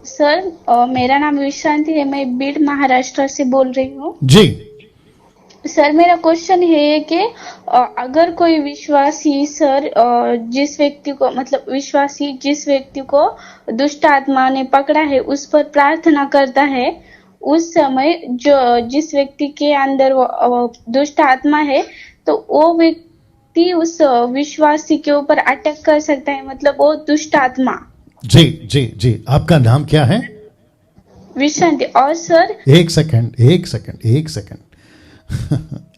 Sir मेरा नाम विशांति है, मैं बीड महाराष्ट्र से बोल रही हूँ। जी। सर मेरा क्वेश्चन है कि अगर कोई विश्वासी सर जिस व्यक्ति को मतलब विश्वासी जिस व्यक्ति को दुष्ट आत्मा ने पकड़ा है उस पर प्रार्थना करता है, उस समय जो जिस व्यक्ति के अंदर वो दुष्ट आत्मा है, तो वो व्यक्ति उस विश्वासी के ऊपर अटैक कर सकता है, मतलब वो दुष्ट आत्मा। जी जी जी, आपका नाम क्या है? विशांति। और सर एक सेकंड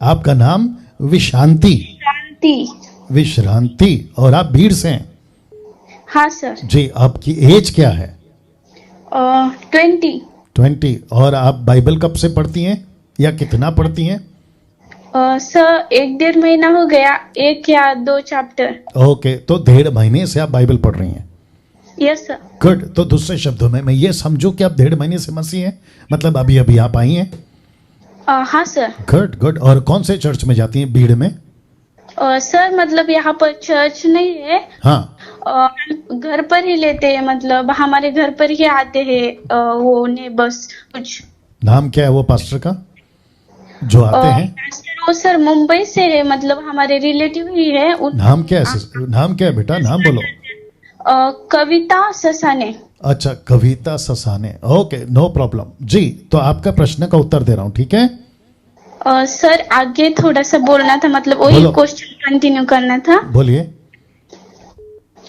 आपका नाम विशांति? शांति। विश्रांति। और आप भीड़ से हैं? हाँ सर। जी। आपकी एज क्या है? 20। और आप बाइबल कब से पढ़ती हैं या कितना पढ़ती हैं? सर 1-1.5 महीना हो गया, 1 या 2 चैप्टर। ओके, तो 1.5 महीने से आप बाइबल पढ़ रही हैं? Yes sir. गुड। तो दूसरे शब्दों में मैं ये समझूं कि आप 1.5 महीने से मसीह हैं, मतलब अभी अभी आप आई हैं? हाँ सर। Good good. और कौन से चर्च में जाती हैं भीड़ में? सर मतलब यहाँ पर चर्च नहीं है। हाँ। घर पर ही लेते हैं, मतलब हमारे घर पर ही आते हैं वो ने बस कुछ। नाम क्या है वो पास्टर का जो आते हैं? पास्टर वो सर मुंबई से है, मतलब हमारे रिलेटिव ही है। नाम क्या है बेटा? नाम बोलो। कविता ससाने। अच्छा, कविता ससाने। ओके, नो प्रॉब्लम जी। तो आपका प्रश्न का उत्तर दे रहा हूँ, ठीक है? सर आगे थोड़ा सा बोलना था, मतलब वही क्वेश्चन कंटिन्यू करना था। बोलिए।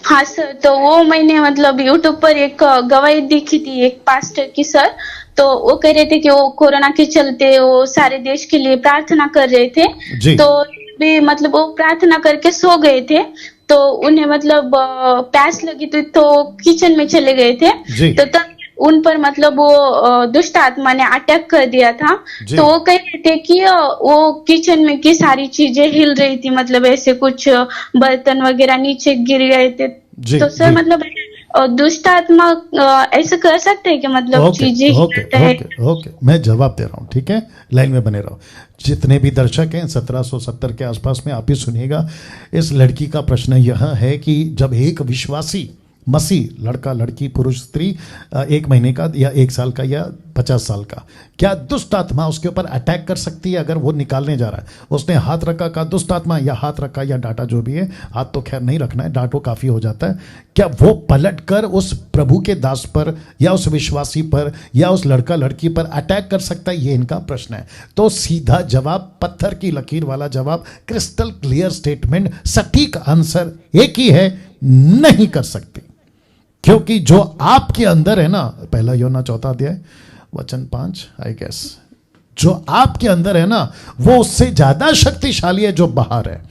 हाँ सर, तो वो मैंने मतलब यूट्यूब पर एक गवाही देखी थी एक पास्टर की सर, तो वो कह रहे थे कि वो कोरोना के चलते वो सारे देश के लिए प्रार्थना कर रहे थे जी। तो भी मतलब वो प्रार्थना करके सो गए थे, तो उन्हें मतलब प्यास लगी थी तो किचन में चले गए थे जी। तो तब उन पर मतलब वो दुष्ट आत्मा ने अटैक कर दिया था। तो वो कह रहे थे कि वो किचन में की सारी चीजें हिल रही थी, मतलब ऐसे कुछ बर्तन वगैरह नीचे गिर गए थे। तो सर मतलब दुष्ट आत्मा ऐसे कर सकते हैं कि मतलब चीजें ओके, मैं जवाब दे रहा हूँ, ठीक है? लाइन में बने रहो। जितने भी दर्शक हैं 1770 के आसपास में, आप ही सुनिएगा। इस लड़की का प्रश्न यह है कि जब एक विश्वासी मसीह, लड़का लड़की पुरुष स्त्री, 1 महीने का या 1 साल का या 50 साल का, क्या दुष्ट आत्मा उसके ऊपर अटैक कर सकती है अगर वो निकालने जा रहा है? उसने हाथ रखा का दुष्ट आत्मा, या हाथ रखा या डांटा, जो भी है, हाथ तो खैर नहीं रखना है, डांटो काफ़ी हो जाता है। क्या वो पलट कर उस प्रभु के दास पर या उस विश्वासी पर या उस लड़का लड़की पर अटैक कर सकता है? ये इनका प्रश्न है। तो सीधा जवाब, पत्थर की लकीर वाला जवाब, क्रिस्टल क्लियर स्टेटमेंट, सटीक आंसर एक ही है, नहीं कर सकती। क्योंकि जो आपके अंदर है ना, 1 यूहन्ना 4 अध्याय वचन 5 आई गेस, जो आपके अंदर है ना वो उससे ज्यादा शक्तिशाली है जो बाहर है।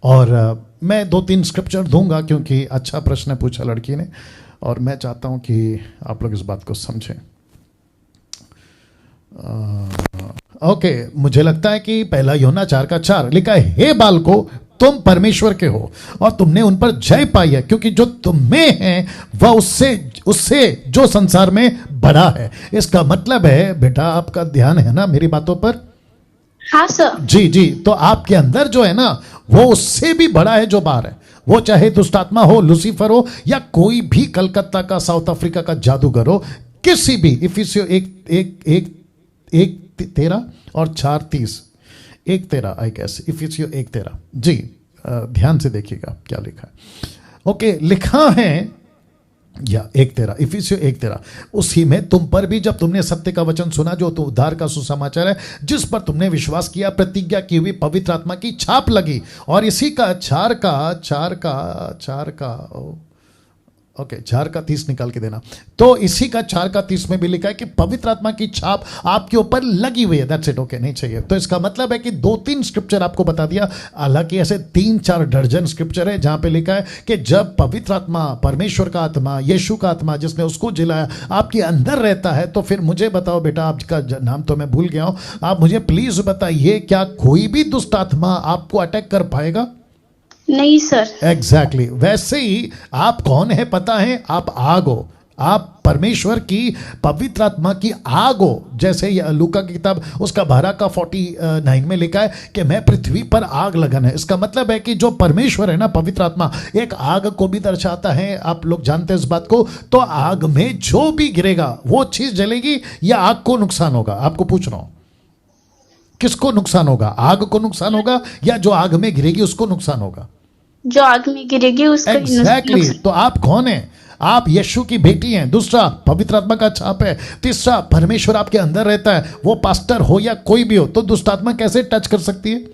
और मैं 2-3 स्क्रिप्चर दूंगा क्योंकि अच्छा प्रश्न पूछा लड़की ने और मैं चाहता हूं कि आप लोग इस बात को समझें। ओके, मुझे लगता है कि 1 यूहन्ना 4:4 लिखा है, हे बालको तुम परमेश्वर के हो और तुमने उन पर जय पाई है, क्योंकि जो तुम में है वह उससे जो संसार में बड़ा है। इसका मतलब है बेटा, आपका ध्यान है ना मेरी बातों पर? हाँ सर। जी जी। तो आपके अंदर जो है ना वो उससे भी बड़ा है जो बाहर है। वो चाहे दुष्ट आत्मा हो, लूसीफर हो, या कोई भी कलकत्ता का, साउथ अफ्रीका का जादूगर हो, किसी भी। इफिसियों 1:13 और 4:30, 1:13 आई गेस, इफिसियों 1:13 जी। ध्यान से देखिएगा क्या लिखा है। ओके, लिखा है या 1:13, इफिसियों 1:13, उसी में तुम पर भी जब तुमने सत्य का वचन सुना जो तो उद्धार का सुसमाचार है, जिस पर तुमने विश्वास किया, प्रतिज्ञा की हुई पवित्र आत्मा की छाप लगी। और इसी का 4:30 निकाल के देना। तो इसी का 4:30 में भी लिखा है कि पवित्र आत्मा की छाप आपके ऊपर लगी हुई है। That's it. ओके, नहीं चाहिए। तो इसका मतलब है कि 2-3 स्क्रिप्चर आपको बता दिया, हालांकि ऐसे 3-4 दर्जन स्क्रिप्चर है जहां पे लिखा है कि जब पवित्र आत्मा, परमेश्वर का आत्मा, यीशु का आत्मा जिसने उसको जिलाया आपके अंदर रहता है। तो फिर मुझे बताओ बेटा, आपका नाम तो मैं भूल गया हूं, आप मुझे प्लीज बताइए, क्या कोई भी दुष्ट आत्मा आपको अटैक कर पाएगा? नहीं सर। एग्जैक्टली। वैसे ही आप कौन है पता है? आप आग हो। आप परमेश्वर की पवित्र आत्मा की आग हो, जैसे ये लूका की किताब उसका 12 का 49 में लिखा है कि मैं पृथ्वी पर आग लगाना है। इसका मतलब है कि जो परमेश्वर है ना, पवित्र आत्मा एक आग को भी दर्शाता है, आप लोग जानते हैं इस बात को। तो आग में जो भी गिरेगा वो चीज जलेगी या आग को नुकसान होगा? आपको पूछ रहा हूं, किसको नुकसान होगा? आग को नुकसान होगा या जो आग में गिरेगी उसको नुकसान होगा? जो आग में गिरेगी उसका ही एग्जैक्टली। नुकसान। तो आप कौन है? आप यीशु की बेटी हैं। दूसरा, पवित्र आत्मा का छाप है। तीसरा, परमेश्वर आपके अंदर रहता है। वो पास्टर हो या कोई भी हो, तो दुष्ट आत्मा कैसे टच कर सकती है?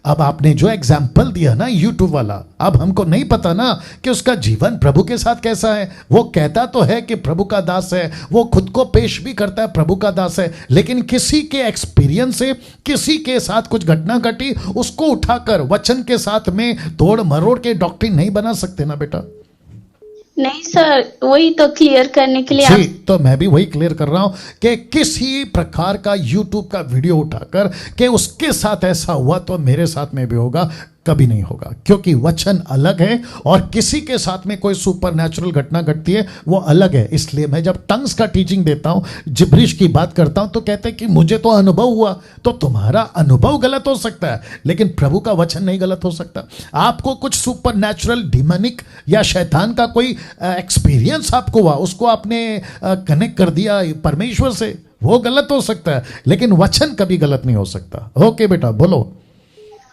अब आपने जो एग्जाम्पल दिया ना यूट्यूब वाला, अब हमको नहीं पता ना कि उसका जीवन प्रभु के साथ कैसा है। वो कहता तो है कि प्रभु का दास है, वो खुद को पेश भी करता है प्रभु का दास है, लेकिन किसी के एक्सपीरियंस से किसी के साथ कुछ घटना घटी, उसको उठाकर वचन के साथ में तोड़ मरोड़ के डॉक्ट्रिन नहीं बना सकते ना बेटा। नहीं सर, वही तो क्लियर करने के लिए जी, तो मैं भी वही क्लियर कर रहा हूं कि किसी प्रकार का यूट्यूब का वीडियो उठाकर कि उसके साथ ऐसा हुआ तो मेरे साथ में भी होगा, कभी नहीं होगा। क्योंकि वचन अलग है और किसी के साथ में कोई सुपर नेचुरल घटना घटती है वो अलग है। इसलिए मैं जब टंग्स का टीचिंग देता हूं, जिब्रिश की बात करता हूं, तो कहते हैं कि मुझे तो अनुभव हुआ। तो तुम्हारा अनुभव गलत हो सकता है, लेकिन प्रभु का वचन नहीं गलत हो सकता। आपको कुछ सुपर नेचुरल डिमोनिक या शैतान का कोई एक्सपीरियंस आपको हुआ, उसको आपने कनेक्ट कर दिया परमेश्वर से, वो गलत हो सकता है, लेकिन वचन कभी गलत नहीं हो सकता। ओके बेटा, बोलो।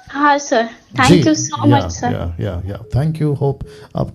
हाँ sir, thank you so much sir. Thank you. Hope आपको